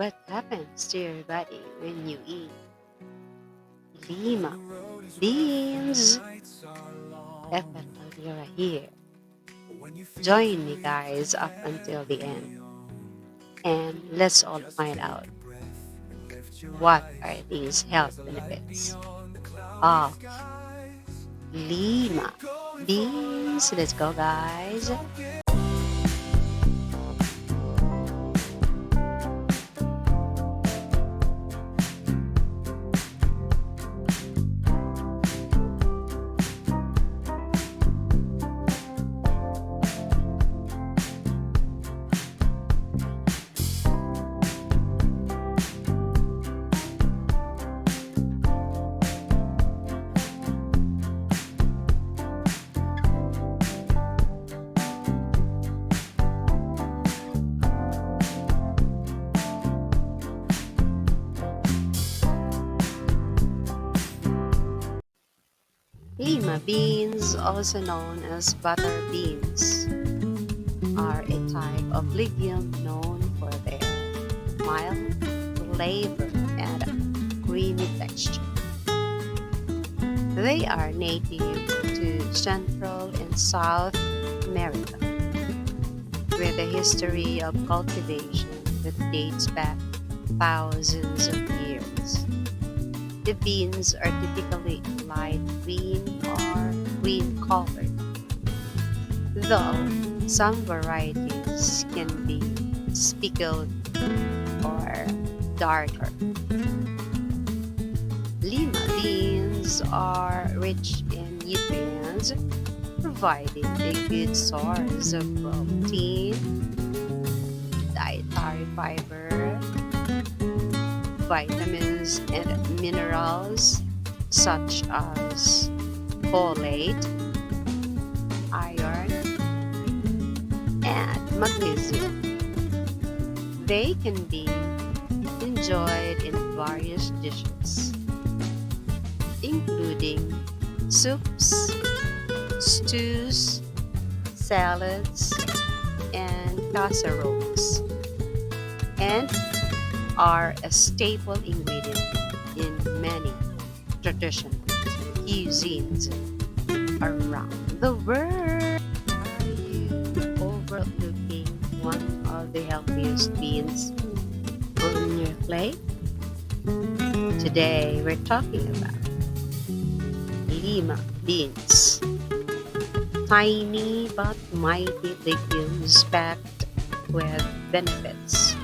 What happens to your body when you eat Lima Beans? Ethelallera here. Join me, guys, up until the end, and let's all find out what are these health benefits of Lima Beans. Let's go, guys. Lima beans, also known as butter beans, are a type of legume known for their mild flavor and creamy texture. They are native to Central and South America, with a history of cultivation that dates back thousands of years. The beans are typically light green or green colored, though some varieties can be speckled or darker. Lima beans are rich in nutrients, providing a good source of protein, dietary fiber, vitamins, and minerals such as folate, iron, and magnesium. They can be enjoyed in various dishes, including soups, stews, salads, and casseroles, and are a staple ingredient in many traditional cuisines around the world. Are you overlooking one of the healthiest beans on your plate? Today we're talking about Lima beans, tiny but mighty legumes packed with benefits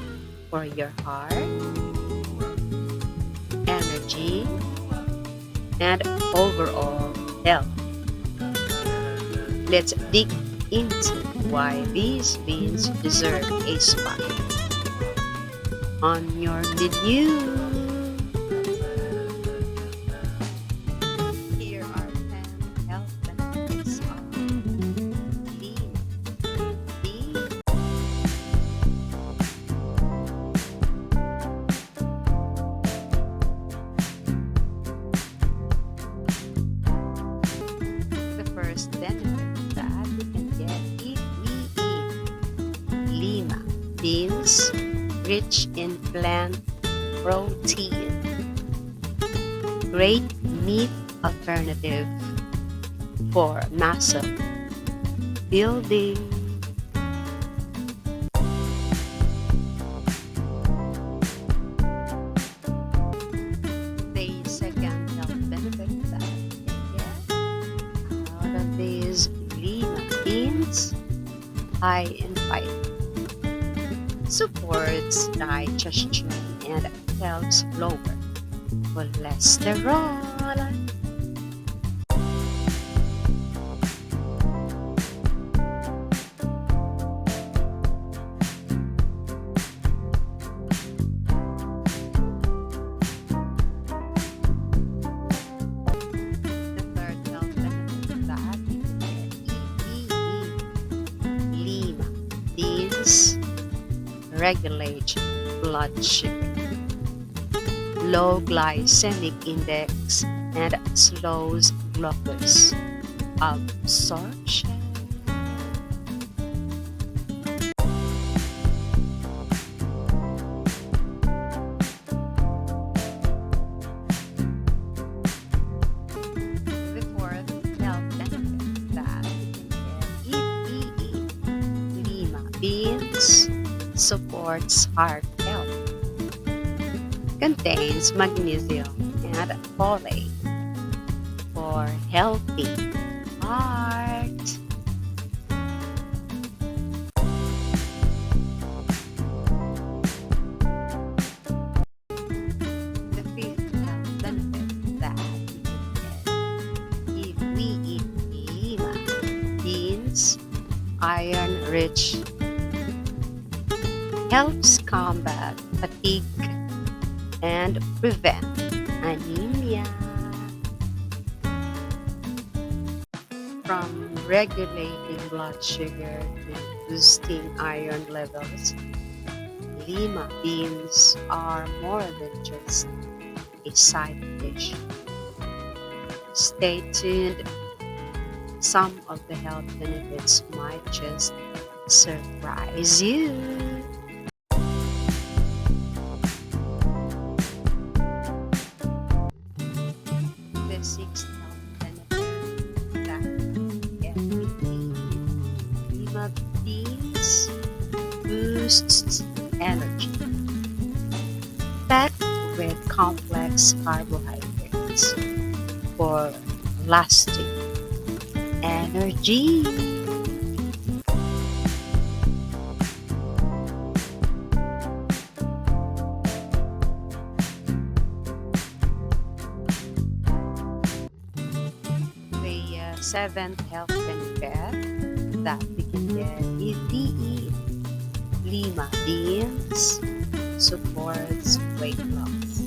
for your heart, energy, and overall health. Let's dig into why these beans deserve a spot on your menu. Here are 10 health benefits of lean beans. The first benefit that we can get if we eat Lima beans, rich in plant protein. Great meat alternative for muscle building. The second health benefit that we can get out of these Lima beans, high in fiber, supports digestion and helps lower cholesterol. The third health benefit that we can get if we eat Lima beans, regulate blood sugar, low glycemic index, and slows glucose absorption. supports heart health, contains magnesium and folate for healthy heart. The fifth health benefit that we can get if we eat Lima beans, iron-rich, helps combat fatigue and prevent anemia. From regulating blood sugar to boosting iron levels, Lima beans are more than just a side dish. Stay tuned. Some of the health benefits might just surprise you. The sixth health benefit that everything Lima beans boosts energy, packed with complex carbohydrates for lasting energy. The seventh health benefit that we can get if we eat Lima beans supports weight loss.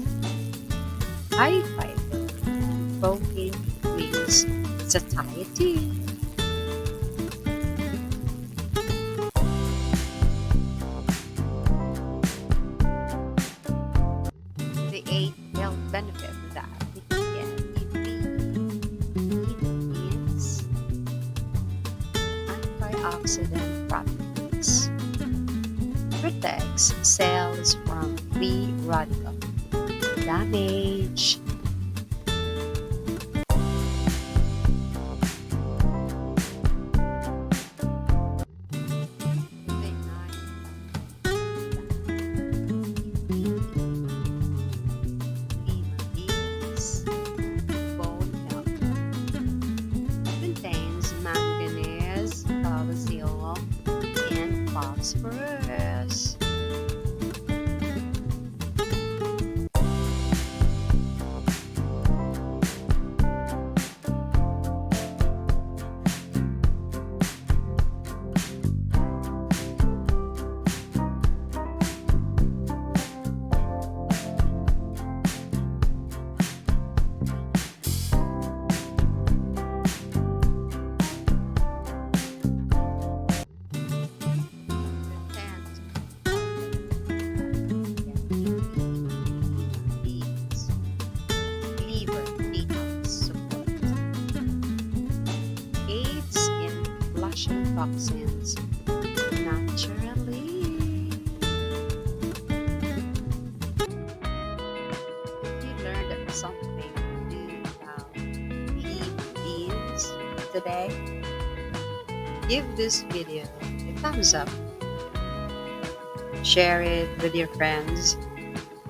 High fiber and protein increase satiety. The eighth health benefit that we can get if we eat beans, antioxidant properties, protects cells from free radical damage. Bone health contains manganese, calcium, and phosphorus. Liver detox support aids in flushing toxins naturally. If you learned something new about leaf beans today, give this video a thumbs up, share it with your friends,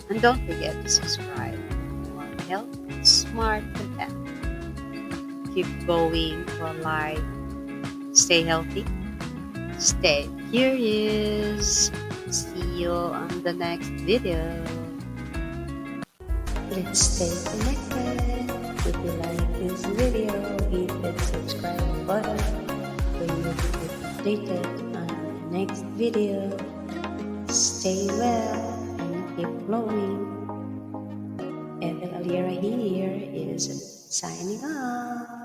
and don't forget to subscribe for more health smart content. Keep going for life. Stay healthy. Stay curious. See you on the next video. Let's stay connected. If you like this video, hit that subscribe button so you will be updated on the next video. Stay well and keep flowing. Ethelallera here is signing off.